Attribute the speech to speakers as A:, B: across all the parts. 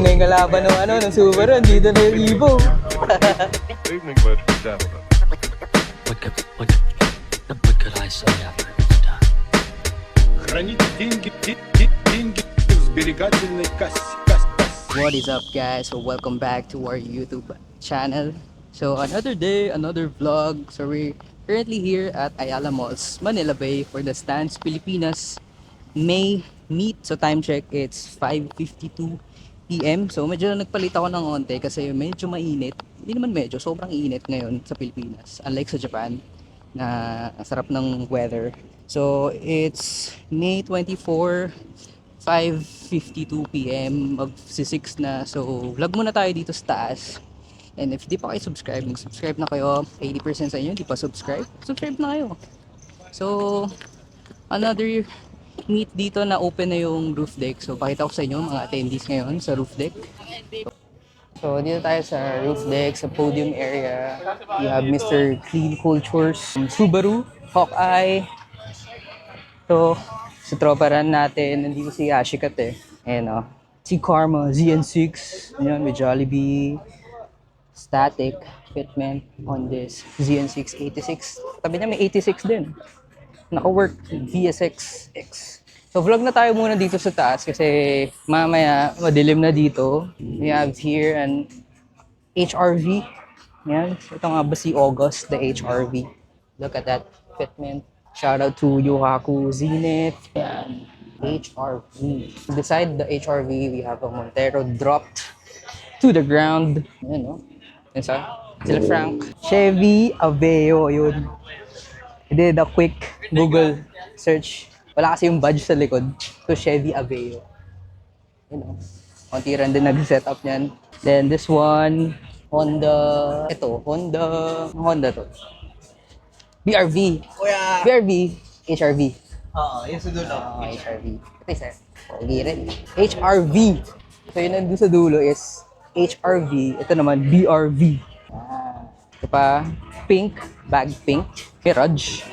A: Ngayon kalaban ng ng Subaru, dito na yung Evo.
B: Good evening, ladies and gentlemen.
C: What could I say after it's done?
D: Храните деньги в сберегательной кассе.
A: What is up, guys? So welcome back to our YouTube channel. So another day, another vlog. So we're currently here at Ayala Malls, Manila Bay for the Stance Pilipinas May meet. So time check, it's 5:52 PM. So medyo nagpalit ako ng onte kasi medyo mainit. Hindi naman medyo, sobrang init ngayon sa Pilipinas. Unlike sa Japan na ang sarap ng weather. So it's May 24, 5:52 PM, mag-6 na. So vlog muna tayo dito sa taas. And if di pa kayo subscribe, mag-subscribe na kayo. 80% sa inyo hindi pa subscribe, subscribe na kayo. So another meet dito na open na yung roof deck. So pakita ko sa inyo mga attendees ngayon sa roof deck. So dito tayo sa roof deck, sa podium area. We have Mr. Clean Cultures, Subaru, Hawkeye. So sa tropa run natin, nandito si Ashikat eh. Ayan o. Si Karma, ZN6. Ayan, may Jollibee. Static fitment on this ZN6 86. Tabi niya may 86 din. Naka-work VSX X. So vlog na tayo muna dito sa taas kasi mamaya madilim na dito. We have here an HRV. Yan. Ito nga ba si August, the HRV. Look at that fitment. Shout out to Yohaku Zenith. Yan. HRV. Beside the HRV, we have a Montero dropped to the ground. Yan, no? Yan sila Frank. Chevy Aveo, yun. I did a quick Google search. Wala kasi yung badge sa likod. So, Chevy Aveo. You know, konti rin din nag-set up niyan. Then, this one, Honda. Ito, Honda to. BRV.
E: Kuya!
A: BRV, HRV.
E: Oo, yung sa dulo.
A: HRV. Ito isa. Pogi rin. HRV. So, yun nandun sa dulo is HRV. Ito naman, BRV. Ito pa, pink, bag pink. Mirage.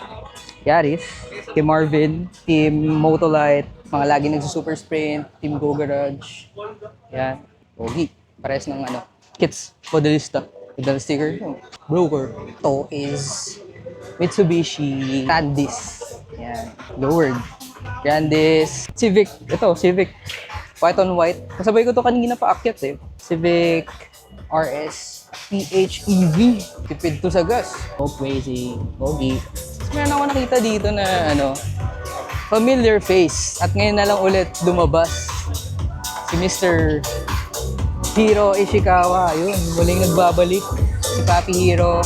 A: Yaris. Team Marvin. Team Motolite. Mga lagi nagsusuper sprint. Team Go Garage. Yan. Pogi. Pares ng kits. Modelista. With sticker. Broker. Ito is Mitsubishi Grandis. Yan. Lowered. Grandis. Civic. Ito, Civic. White on white. Kasabay ko to kanina paakyat eh. Civic RS PHEV. Tipid to sa gas. Oh, crazy. Pogi. Meron ako nakita dito na familiar face. At ngayon na lang ulit lumabas si Mr. Hiro Ishikawa. Ayun, muling nagbabalik si Papi Hiro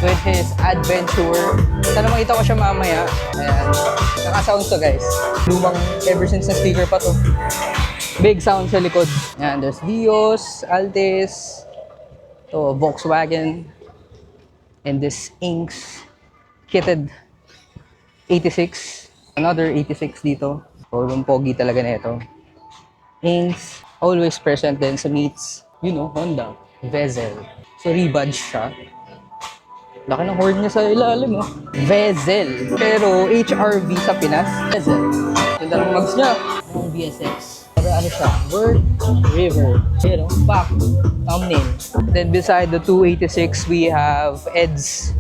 A: with his adventure. Sana makita ko siya mamaya. Ayan. Naka-sound to, guys. Lumang ever since na speaker pa to. Big sound sa likod. Ayan, there's Vios, Altis, to Volkswagen, and this Inks kitted 86. Another 86 dito. Sobrang pogi talaga na ito. Inks, always present din sa meets. You know, Honda. Vezel. So, rebadge siya. Laki ng horn niya sa ilalim, oh. Vezel. Pero HRV sa Pinas, Vezel. Ganda ng mags niya. Ang VSX. Pero ano siya? Word, river. You know, back, thumbnail. Then beside the 286, we have Ed's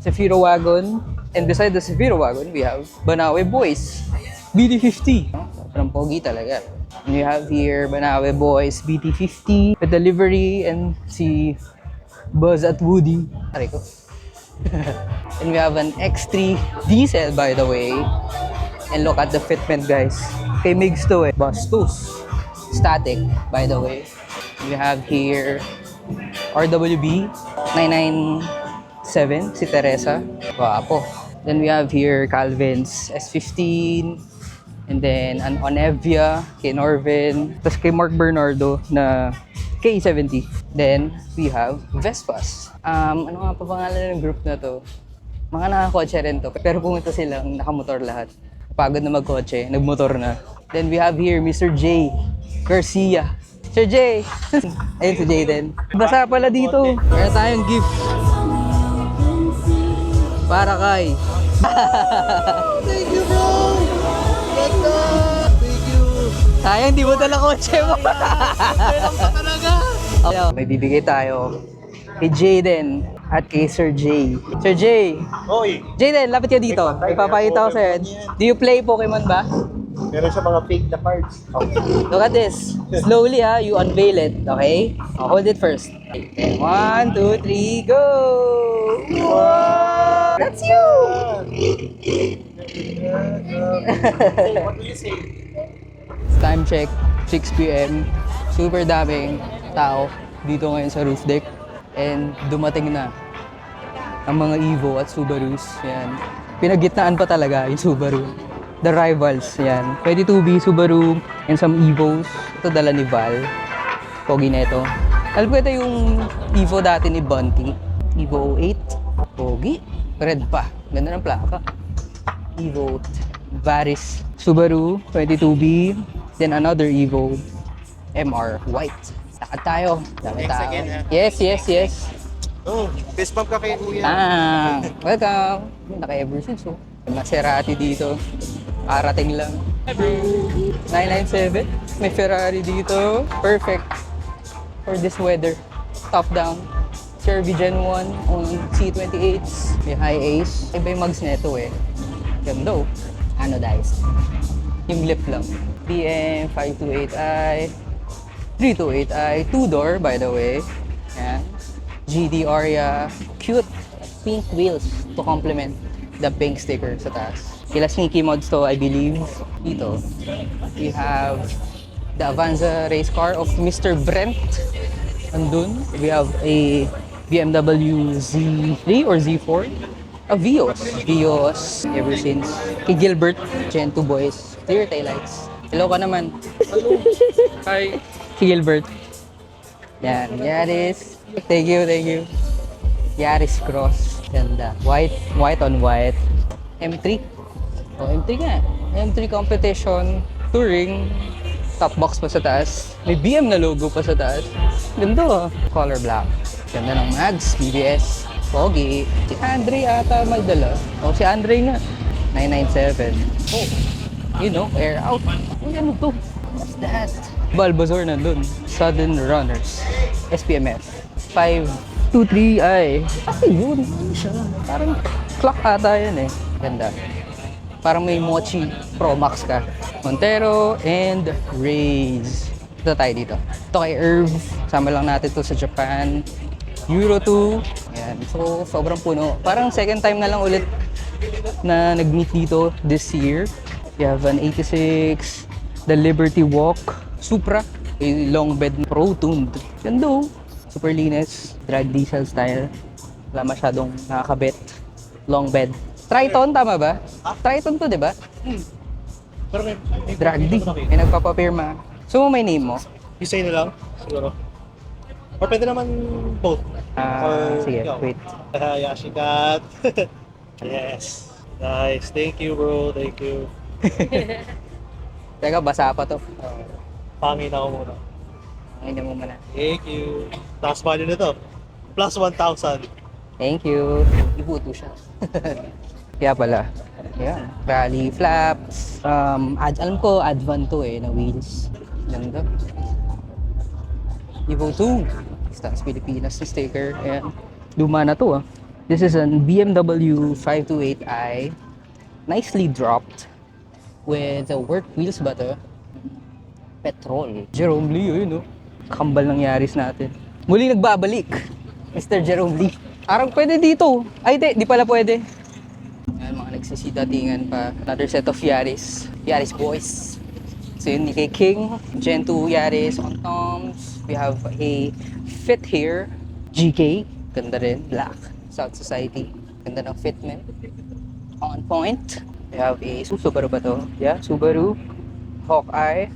A: Zafiro Wagon. And beside the Zafiro Wagon, we have Banawe Boys BT50. Parang pogi talaga. And you have here Banawe Boys BT50 with delivery and si Buzz at Woody. Aray ko. And we have an X3 diesel, by the way. And look at the fitment, guys. Kay Migs to eh. Bastos. Static, by the way. We have here RWB 997, si Teresa. Wapo. Then we have here Calvin's S15. And then an Onevia kay Norvin. Tapos kay Mark Bernardo na K70. Then we have Vespas. Ano nga pa pangalan ng group na to? Mga nakakotse rin to. Pero pumunta silang nakamotor lahat. Pagod na magkotse, nagmotor na. Then we have here Mr. J. Garcia. Sir J! Ayun si J din. Basa pala dito. Meron tayong gift. Para kay.
E: Thank you, bro! Ganda! Thank you!
A: Sayang, di mo dala kotse mo. Okay, may bibigay tayo kay Jaden at kay Sir J. Sir J.
E: Oy,
A: Jaden, lapit ka dito. Ipapakita ko sa'yo. Do you play Pokemon ba?
E: meron siya mga fake na cards.
A: Look at this. Slowly you unveil it, okay? Hold it first. Okay. 1, 2, 3, go! Wow! That's you!
E: What do you say?
A: Time check, 6 p.m. Super daming tao dito ngayon sa roof deck. And dumating na ang mga Evo at Subarus. Yan. Pinagitnaan pa talaga yung Subaru. The rivals, yan. 22B Subaru and some Evos. Ito dala ni Val. Pogi na ito. Alam ko ito yung Evo dati ni Bunty. Evo 08. Pogi. Red pa. Ganda ng plaka. Evo Varis. Subaru 22B. Then another Evo MR White. Lakad tayo. Dami
E: Thanks
A: tao.
E: again, ha?
A: Yes, yes, yes.
E: Oh, fist bump ka kay Kuya.
A: Welcome. Naka-ever since, oh. May Maserati dito. Arating lang. 997. May Ferrari dito. Perfect for this weather. Top down. Cervi Gen 1 on C28s. May high ace. Iba yung mags neto eh. Ganda oh. Anodized. Yung lip lang. BM 528i. 328i. 2-door by the way. Yan. GD Aria. Cute pink wheels to complement the pink sticker sa taas. Kila sneaky mods to, I believe. Dito, we have the Avanza race car of Mr. Brent. Andun, we have a BMW Z3 or Z4. A Vios. Vios, ever since. Kay Gilbert, Gen 2 boys. Clear taillights. Hello ka naman. Hello. Hi. Kay Gilbert. Yan, Yaris. Thank you, thank you. Yaris Cross. Ganda. White on white. M3. Oh, M3 nga. M3 competition. Touring. Top box pa sa taas. May BM na logo pa sa taas. Ganda oh. Color black. Ganda ng mags. BBS. Pogi. Si Andre ata may dala. Oh, si Andre nga. 997. Oh. You know, air out. Uy, ano to? What's that? Bulbasaur nandun. Sudden Runners. SPMF. 523i. Kasi yun. Ano siya? Parang clock ata yan eh. Ganda. Parang may Mochi Pro Max ka. Montero and Raze. Ito tayo dito. Ito kay Irv. Sama lang natin to sa Japan. Euro 2. Ayan. So, sobrang puno. Parang second time na lang ulit na nag-meet dito this year. You have an 86. The Liberty Walk. Supra. A long bed Pro tuned. Ganda oh. Super linis. Drag diesel style. Wala masyadong nakakabit. Long bed. Triton, tama ba? Triton to, di ba?
E: Pero may
A: Drag D. May nagpapapirma. So, may name mo?
E: you say na lang, siguro. Or pwede naman both.
A: Sige,
E: ikaw.
A: wait.
E: Yashikat. Yes. Nice. Thank you, bro. Thank you.
A: Teka, basa pa to.
E: Pangin ako muna.
A: Ngayon mo muna.
E: Thank you. Taas value na to. Plus 1,000.
A: Thank you. Ibuto siya. Kaya pala. Yan. Rally flaps. Alam ko, Advan to eh, na wheels. Ganda. Evo 2. Stars Pilipinas na sticker. Ayan. Luma na to ah. This is an BMW 528i. Nicely dropped. With the work wheels ba to? Petrol. Jerome Lee, yun no? Kambal ng Yaris natin. Muli nagbabalik. Mr. Jerome Lee. Arang pwede dito. Ay, di pala pwede. Ayan, mga nagsisidatingan pa. Another set of Yaris. Yaris boys. So yun, kay King. Gen 2 Yaris on toms. We have a fit here. GK. Ganda rin. Black. South Society. Ganda ng fitment. On point. We have a Subaru ba to? Yeah, Subaru. Hawkeye.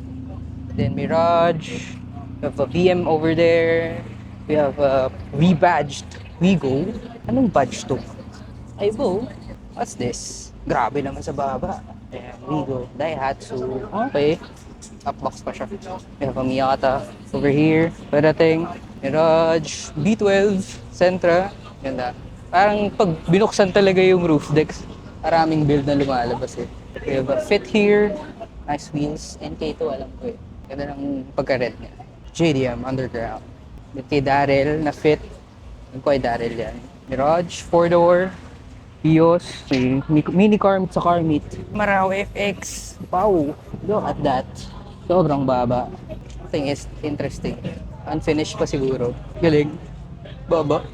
A: Then Mirage. We have a BM over there. We have a rebadged Wigo. Anong badge to? Aibo. What's this? Grabe naman sa baba. Ayan, Wigo. Daihatsu. Okay. Top box pa siya. We have a Miata over here. Parating. Mirage. B12. Sentra. Ganda. Parang pag binuksan talaga yung roof decks, maraming build na lumalabas eh. We have a fit here. Nice wheels. NK2 alam ko eh. Ganda ng pagka-red niya. JDM Underground. Then kay Daryl na fit. Yung kay Daryl yan. Mirage, 4-door. Vios, may mini car sa car meet. Maraw FX. Wow, look at that. Sobrang baba. Thing is interesting. Unfinished pa siguro. Galing. Baba.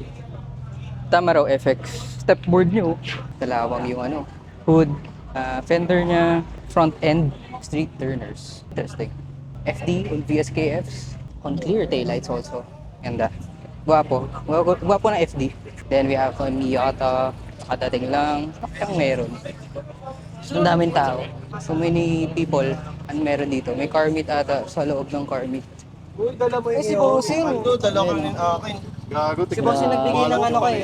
A: Tama raw FX. Stepboard nyo. Dalawang yung ano. Hood. Fender niya. Front end. Street turners. Interesting. FD on VSKFs. On clear taillights also. Ganda. Guwapo. Guwapo na FD. Then we have on Miata. Nakadating lang. Ang meron. So, ang daming tao. So many people. Ang meron dito. May car meet ata sa loob ng car meet.
E: Si Bossing. Dala ko rin akin. Gago,
F: Si Bossing nagbigay ng ano kay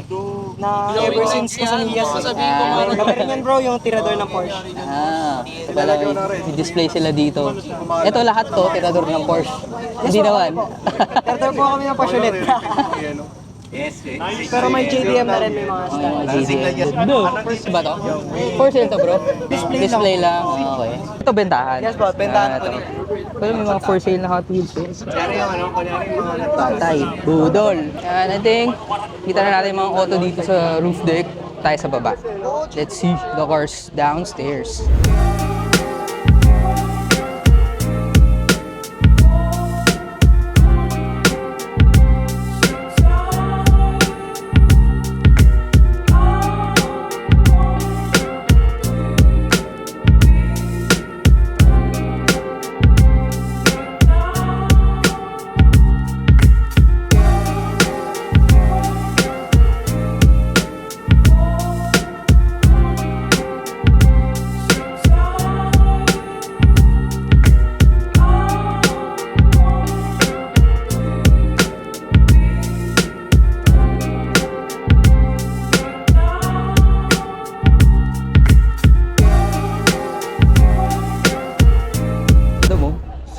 F: na ever since ko sa Miyas. Kami rin yan bro, yung tirador ng Porsche.
A: So pala, i-display sila dito. Ito lahat to, tirador ng Porsche. Hindi naman.
F: Tirador po kami ng Porsche ulit. Pero may JDM na rin, may mga style.
A: No. Ba to? For sale to bro? Display lang. Okay. Ito bentahan.
F: Yes po, bentahan po
A: ito.
F: dito.
A: Pero may mga for sale na Hot Wheels eh. Patay. Budol. Yan, I think, kita na natin mga auto dito sa roof deck. Tayo sa baba. Let's see the cars downstairs.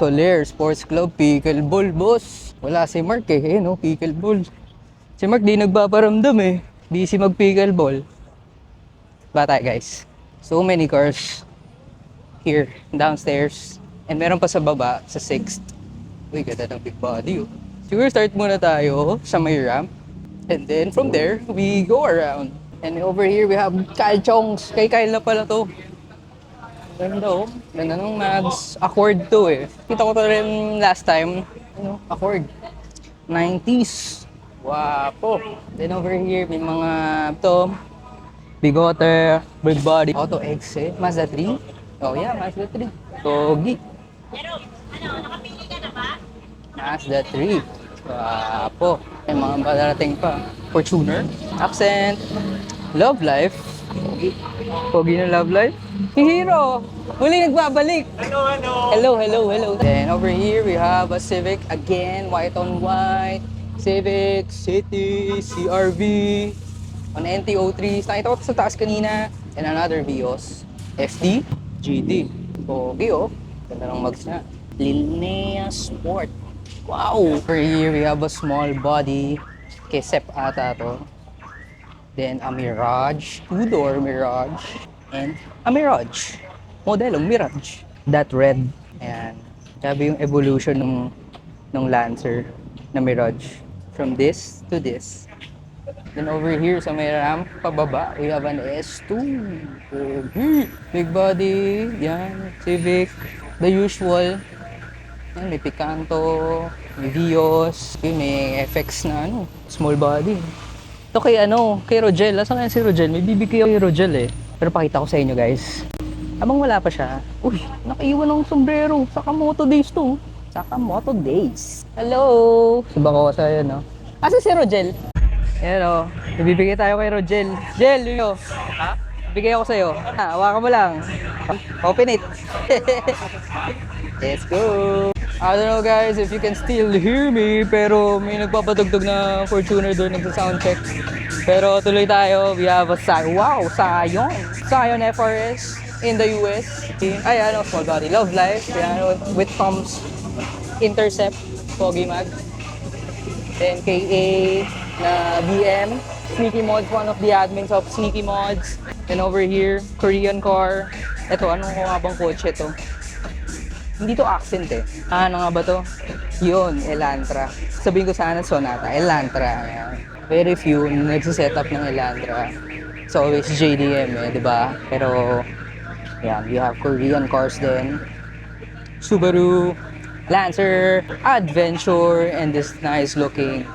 A: Soler Sports Club, pickleball, boss. Wala si Mark eh, no, pickleball. Si Mark di nagpaparamdam eh. Busy mag-pickleball. Bata guys. So many cars here, downstairs. And meron pa sa baba, sa 6th. Uy, ganda ng big body oh. Siguro start muna tayo sa may ramp. And then from there, we go around. And over here, we have Kyle Chongs. Kay Kyle na pala to. Ganda oh. Ganda nung Mags. Accord to eh. Kita ko to rin last time. Ano? Accord. 90s. Wapo. Then over here, may mga to. Bigote. Big body. Auto X eh. Mazda 3. Oh yeah, Mazda 3. Togi. Mazda 3. Wapo. May mga badarating pa. Fortuner. Accent. Love Life. Pogi na Love Life. Hero! Muli nagbabalik! Hello. Then over here, we have a Civic. Again, white on white. Civic, City, CRV. On NT03. Nakita ko sa taas kanina. And another Vios. FD, GT. Pogi oh. Ganda ng mags na. Linnea Sport. Wow! Over here, we have a small body. Kesep ata to. Then a Mirage, 2-door Mirage, and a Mirage. Modelong Mirage. That red. Ayan. Sabi yung evolution ng Lancer na Mirage. From this to this. Then over here sa may ramp, pababa, we have an S2. Big body, yan, Civic, the usual. Yan, may Picanto, may Vios, may FX na ano, small body. Ito kay Rogel. Asan kaya si Rogel? May bibigay ako kay Rogel eh. Pero pakita ko sa inyo guys. Habang wala pa siya, uy, nakaiwan ng sombrero. Sakamoto Days to. Sakamoto Days. Hello! Sabang ko sa yun, no? Asa si Rogel? Ayan o. Ibibigay tayo kay Rogel. Jel, yun o. Ha? Bigay ako sa'yo. Hawakan mo lang. Open it. Let's go! I don't know guys if you can still hear me, pero may nagpapadugtog na Fortuner doon, nagsa-soundcheck. Pero tuloy tayo, we have a Scion FRS in the US. Ay, small body, Love Life, with Tom's Intercept, Pogi Mag. Then KA na BM, Sneaky Mods, one of the admins of Sneaky Mods. And over here, Korean car. Ito, anong kumabang kotse to? Hindi to accent eh. Ano nga ba to? Yun, Elantra. Sabihin ko sana Sonata. Elantra. Ayan. Very few nagsiset-up ng Elantra. It's always JDM eh, di ba? Pero, yan, we have Korean cars din. Subaru, Lancer, Adventure, and this nice looking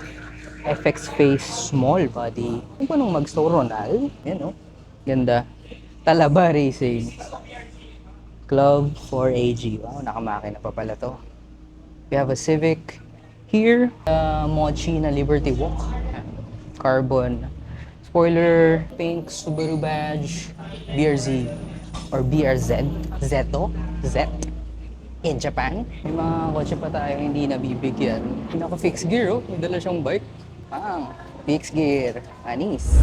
A: FX Face small body. Yung pa nung mag-store Ronald. Yan o. Ganda. Talaba Racing. Club 4AG. Wow, nakamakina pa pala to. We have a Civic here. Mochi na Liberty Walk. Carbon. Spoiler, pink, Subaru badge, BRZ or BRZ. Zeto. Z. In Japan. May mga kotse pa tayo hindi nabibigyan. Naka-fixed gear oh. May dala siyang bike. Fixed gear. Anis.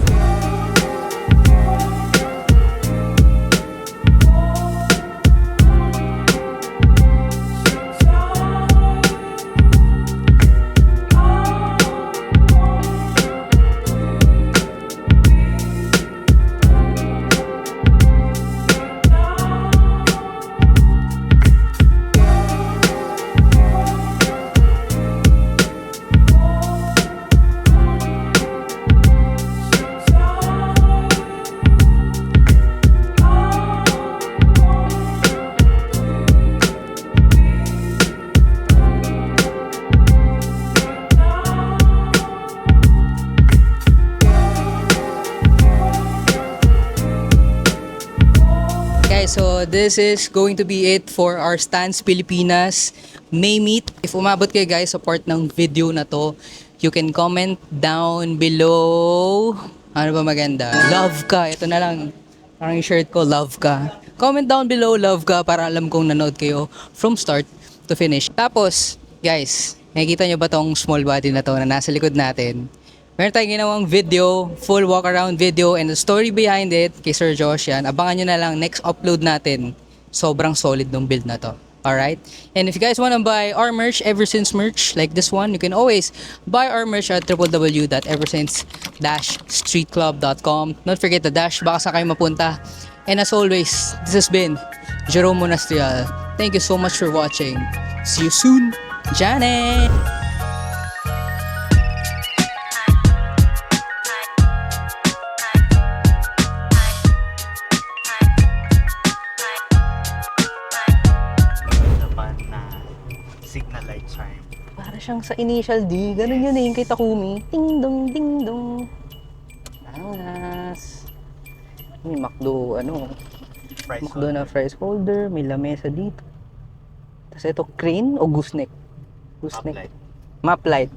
A: So this is going to be it for our Stance Pilipinas May Meet. If umabot kayo guys sa part ng video na to, you can comment down below. Ano ba maganda? Love ka. Ito na lang. Parang yung shirt ko, love ka. Comment down below, love ka, para alam kong nanood kayo from start to finish. Tapos, guys, nakikita nyo ba tong small body na to na nasa likod natin? Meron tayong ginawang video, full walk around video, and the story behind it kay Sir Josh yan. Abangan nyo na lang next upload natin. Sobrang solid ng build na to. Alright? And if you guys wanna buy our merch, Eversince merch, like this one, you can always buy our merch at www.eversince-streetclub.com. Don't forget the dash, baka sa kayo mapunta. And as always, this has been Jerome Monastrial. Thank you so much for watching. See you soon. Janet!
E: Signal light chime.
A: Para siyang sa initial D. Ganun yun eh, yung kay Takumi. Ding dong, ding dong. Angas. May McDo, McDo na fries holder. May lamesa dito. Tapos ito, crane o gooseneck? Gooseneck. Map light.